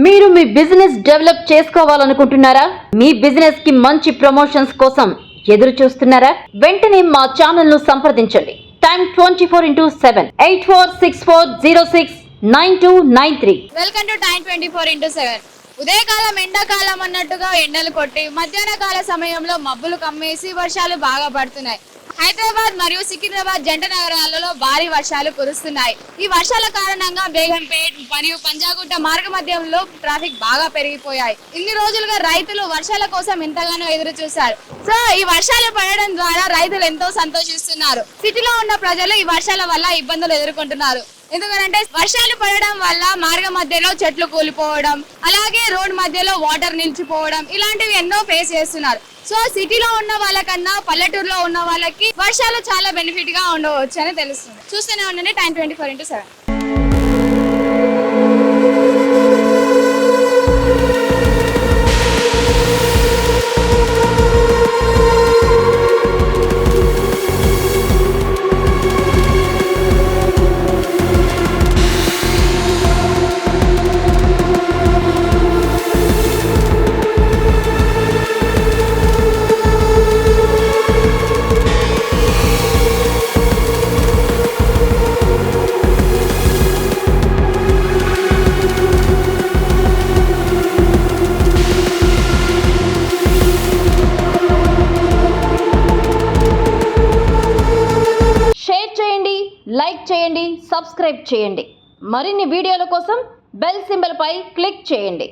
మీరు మీ business develop చేసుకోవాలనుకుంటున్నారా? మీ business కి మంచి ప్రమోషన్స్ కోసం ఎదురు చూస్తున్నారా? వెంటనే మా ఛానల్ ను సంప్రదించండి. టైం 24/7 8464069293. Welcome to time 24/7. ఉదయకాలం ఎండాకాలం అన్నట్టుగా ఎండలు కొట్టి మధ్యాహ్న కాల సమయంలో మబ్బులు కమ్మేసి వర్షాలు బాగా పడుతున్నాయి. హైదరాబాద్ మరియు సికింద్రాబాద్ జంట నగరాలలో భారీ వర్షాలు కురుస్తున్నాయి. ఈ వర్షాల కారణంగా బేగంపేట్ మరియు పంజాగుట్ట మార్గ మధ్యంలో ట్రాఫిక్ బాగా పెరిగిపోయాయి. ఇన్ని రోజులుగా రైతులు వర్షాల కోసం ఎంతగానో ఎదురు చూశారు. సో ఈ వర్షాలు పడడం ద్వారా రైతులు ఎంతో సంతోషిస్తున్నారు. సిటీలో ఉన్న ప్రజలు ఈ వర్షాల వల్ల ఇబ్బందులు ఎదుర్కొంటున్నారు. ఎందుకంటే వర్షాలు పడడం వల్ల మార్గ మధ్యలో చెట్లు కూలిపోవడం, అలాగే రోడ్ మధ్యలో వాటర్ నిలిచిపోవడం, ఇలాంటివి ఎన్నో ఫేస్ చేస్తున్నారు. సో సిటీలో ఉన్న వాళ్ళకన్నా పల్లెటూరులో ఉన్న వాళ్ళకి వర్షాలు చాలా బెనిఫిట్ గా ఉండవచ్చు అని తెలుస్తుంది. చూస్తూనే ఉండండి టైం 24/7. లైక్ చేయండి, సబ్స్క్రైబ్ చేయండి. మరిన్ని వీడియోల కోసం బెల్ సింబల్ పై క్లిక్ చేయండి.